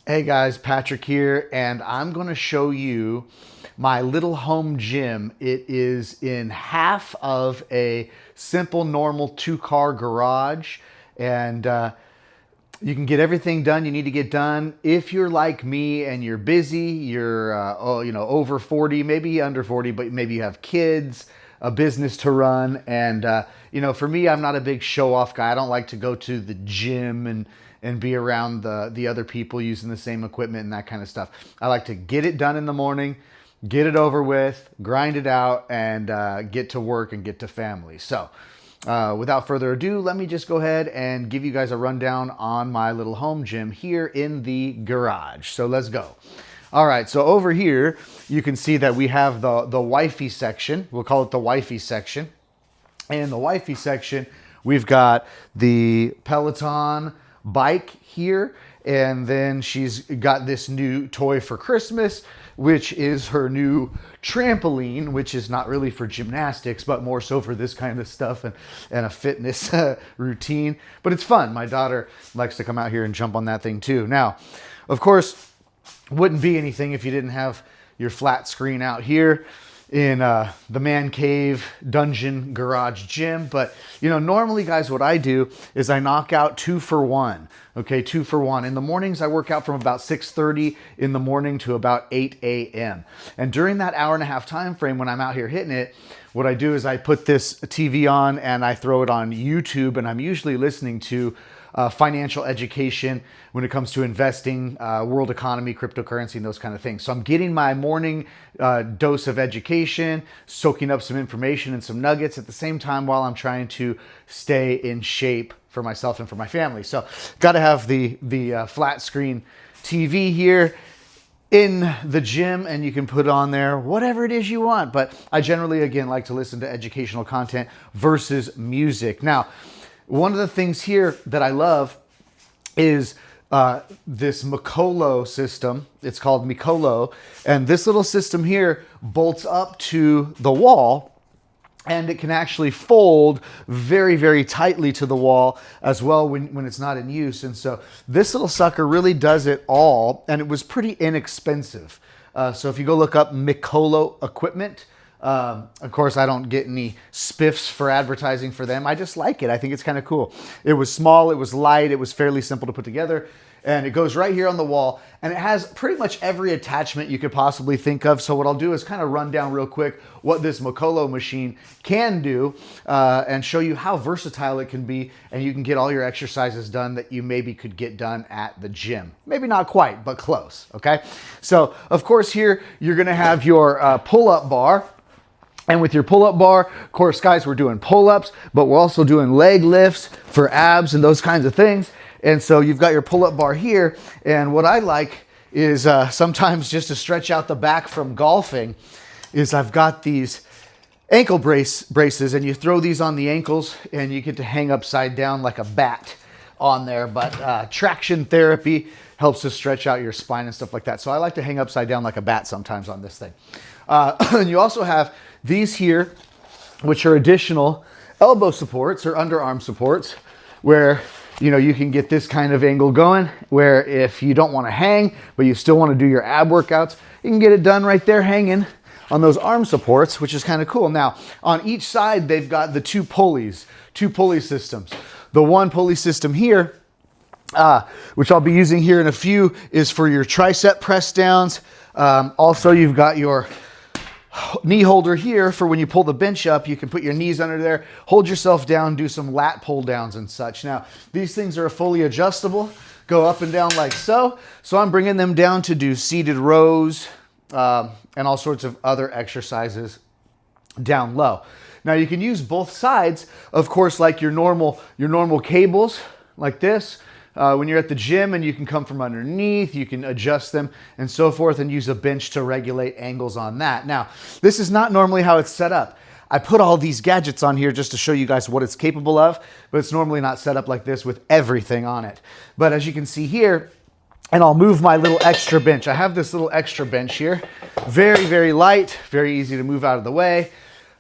Hey guys, Patrick here, and I'm going to show you my little home gym. It is in half of a simple, normal two-car garage, and you can get everything done you need to get done. If you're like me and you're busy, you're over 40, maybe under 40, but maybe you have kids, a business to run, and for me, I'm not a big show-off guy. I don't like to go to the gym and be around the other people using the same equipment and that kind of stuff. I like to get it done in the morning, get it over with, grind it out, and get to work and get to family. So without further ado, let me just go ahead and give you guys a rundown on my little home gym here in the garage. So let's go. All right, so over here, you can see that we have the wifey section. We'll call it the wifey section. And in the wifey section, we've got the Peloton bike here, and then she's got this new toy for Christmas, which is her new trampoline, which is not really for gymnastics, but more so for this kind of stuff and a fitness routine. But it's fun. My daughter likes to come out here and jump on that thing too. Now, of course, wouldn't be anything if you didn't have your flat screen out here in the man cave dungeon garage gym. But normally, guys, what I do is I knock out 2 for 1. Okay, 2 for 1. In the mornings, I work out from about 6:30 in the morning to about 8 a.m. And during that hour and a half time frame when I'm out here hitting it, what I do is I put this TV on and I throw it on YouTube, and I'm usually listening to financial education when it comes to investing, world economy, cryptocurrency, and those kind of things. So I'm getting my morning dose of education, soaking up some information and some nuggets at the same time while I'm trying to stay in shape for myself and for my family. So got to have the flat screen TV here in the gym, and you can put on there whatever it is you want. But I generally, again, like to listen to educational content versus music. Now, one of the things here that I love is this Mikolo system. It's called Mikolo. And this little system here bolts up to the wall, and it can actually fold very, very tightly to the wall as well when it's not in use. And so this little sucker really does it all, and it was pretty inexpensive. So if you go look up Mikolo equipment, of course, I don't get any spiffs for advertising for them. I just like it. I think it's kind of cool. It was small, it was light, it was fairly simple to put together, and it goes right here on the wall, and it has pretty much every attachment you could possibly think of. So what I'll do is kind of run down real quick what this Mikolo machine can do, and show you how versatile it can be, and you can get all your exercises done that you maybe could get done at the gym. Maybe not quite, but close, okay? So, of course, here you're gonna have your pull-up bar. And with your pull-up bar, of course, guys, we're doing pull-ups, but we're also doing leg lifts for abs and those kinds of things. And so you've got your pull-up bar here. And what I like is sometimes just to stretch out the back from golfing is I've got these ankle braces, and you throw these on the ankles and you get to hang upside down like a bat on there. But traction therapy helps to stretch out your spine and stuff like that. So I like to hang upside down like a bat sometimes on this thing. And you also have these here, which are additional elbow supports or underarm supports, where you can get this kind of angle going, where if you don't want to hang but you still want to do your ab workouts, you can get it done right there hanging on those arm supports, which is kind of cool. Now, on each side, they've got the two pulley systems. The one pulley system here, which I'll be using here in a few, is for your tricep press downs. Also, you've got your knee holder here for when you pull the bench up. You can put your knees under there, hold yourself down, do some lat pull downs and such. Now, these things are fully adjustable, go up and down like so. So I'm bringing them down to do seated rows and all sorts of other exercises down low. Now, you can use both sides, of course, like your normal cables like this. When you're at the gym, and you can come from underneath, you can adjust them and so forth, and use a bench to regulate angles on that. Now, this is not normally how it's set up. I put all these gadgets on here just to show you guys what it's capable of, but it's normally not set up like this with everything on it. But as you can see here, and I'll move my little extra bench. I have this little extra bench here. Very, very light, very easy to move out of the way.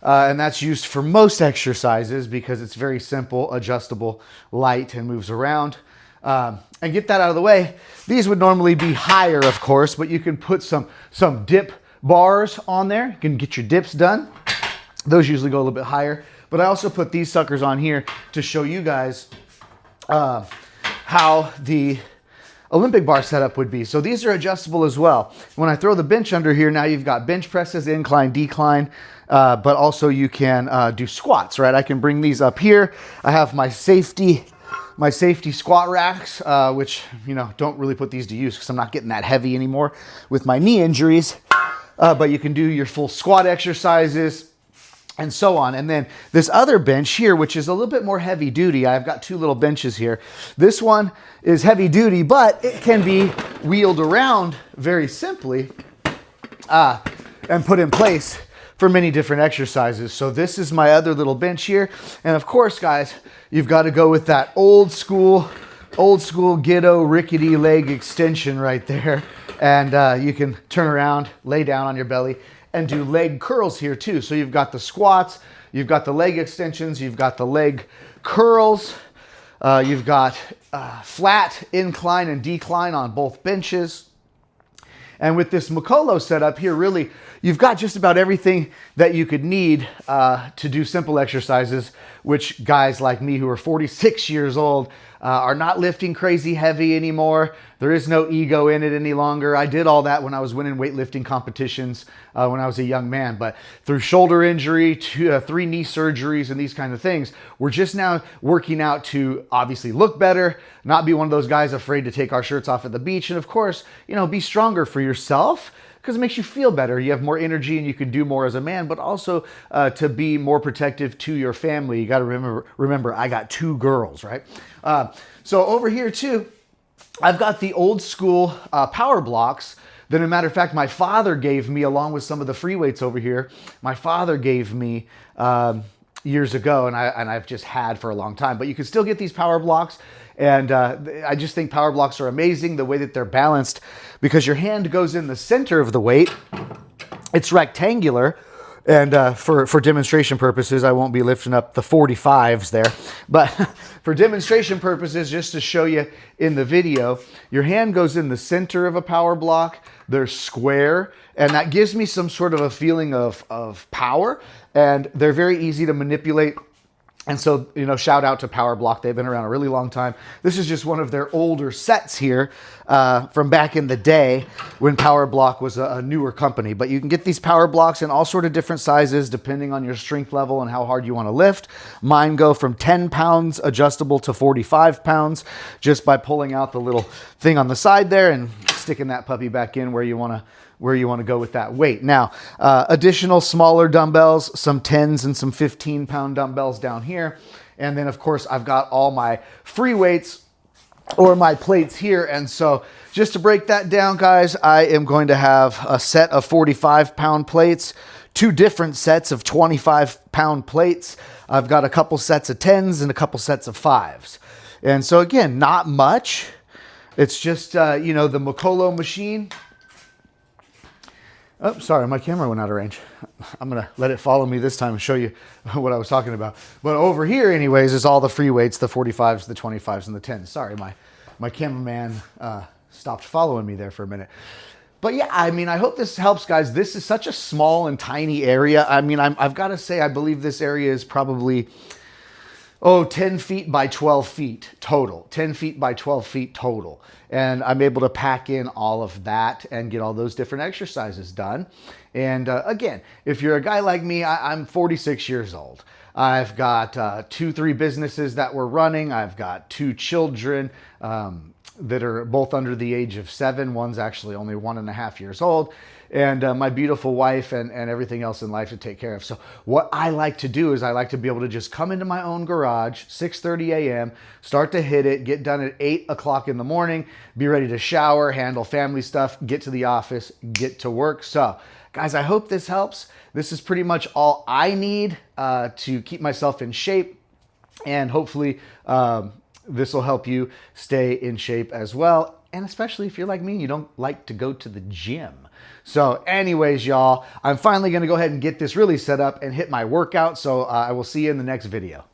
And that's used for most exercises because it's very simple, adjustable, light, and moves around. And get that out of the way. These would normally be higher, of course, but you can put some dip bars on there. You can get your dips done. Those usually go a little bit higher. But I also put these suckers on here to show you guys how the Olympic bar setup would be. So these are adjustable as well. When I throw the bench under here, now you've got bench presses, incline, decline, but also you can do squats, right? I can bring these up here. I have my safety squat racks, which, you know, don't really put these to use because I'm not getting that heavy anymore with my knee injuries. But you can do your full squat exercises and so on. And then this other bench here, which is a little bit more heavy duty. I've got two little benches here. This one is heavy duty, but it can be wheeled around very simply and put in place for many different exercises. So this is my other little bench here. And of course, guys, you've got to go with that old school ghetto rickety leg extension right there. And you can turn around, lay down on your belly, and do leg curls here too. So you've got the squats, you've got the leg extensions, you've got the leg curls, you've got flat incline and decline on both benches. And with this Mikolo setup here, really, you've got just about everything that you could need to do simple exercises, which guys like me who are 46 years old are not lifting crazy heavy anymore. There is no ego in it any longer. I did all that when I was winning weightlifting competitions when I was a young man. But through shoulder injury, 3 knee surgeries, and these kind of things, we're just now working out to obviously look better, not be one of those guys afraid to take our shirts off at the beach, and of course, you know, be stronger for yourself, because it makes you feel better. You have more energy and you can do more as a man, but also to be more protective to your family. You got to remember, I got 2 girls, right? So over here too, I've got the old school power blocks that, as a matter of fact, my father gave me, along with some of the free weights over here. My father gave me years ago, and I've just had for a long time. But you can still get these power blocks. And I just think power blocks are amazing, the way that they're balanced, because your hand goes in the center of the weight. It's rectangular. And for demonstration purposes, I won't be lifting up the 45s there. But for demonstration purposes, just to show you in the video, your hand goes in the center of a power block. They're square. And that gives me some sort of a feeling of power. And they're very easy to manipulate. And so, you know, shout out to Power Block. They've been around a really long time. This is just one of their older sets here from back in the day when Power Block was a newer company. But you can get these Power Blocks in all sort of different sizes depending on your strength level and how hard you want to lift. Mine go from 10 pounds adjustable to 45 pounds just by pulling out the little thing on the side there and sticking that puppy back in where you want to go with that weight. Now, additional smaller dumbbells, some 10s and some 15-pound dumbbells down here. And then, of course, I've got all my free weights or my plates here. And so just to break that down, guys, I am going to have a set of 45-pound plates, 2 different sets of 25-pound plates. I've got a couple sets of 10s and a couple sets of 5s. And so, again, not much. It's just, you know, the Mikolo machine. Oh, sorry, my camera went out of range. I'm going to let it follow me this time and show you what I was talking about. But over here, anyways, is all the free weights, the 45s, the 25s, and the 10s. Sorry, my cameraman stopped following me there for a minute. But yeah, I mean, I hope this helps, guys. This is such a small and tiny area. I mean, I've got to say, I believe this area is probably 10 feet by 12 feet total. 10 feet by 12 feet total. And I'm able to pack in all of that and get all those different exercises done. And again, if you're a guy like me, I'm 46 years old. I've got 2-3 businesses that we're running. I've got 2 children that are both under the age of 7. One's actually only 1.5 years old. And my beautiful wife and everything else in life to take care of. So what I like to do is I like to be able to just come into my own garage, 6:30 a.m., start to hit it, get done at 8 o'clock in the morning, be ready to shower, handle family stuff, get to the office, get to work. So guys, I hope this helps. This is pretty much all I need to keep myself in shape. And hopefully this will help you stay in shape as well. And especially if you're like me and you don't like to go to the gym. So anyways, y'all, I'm finally going to go ahead and get this really set up and hit my workout. So I will see you in the next video.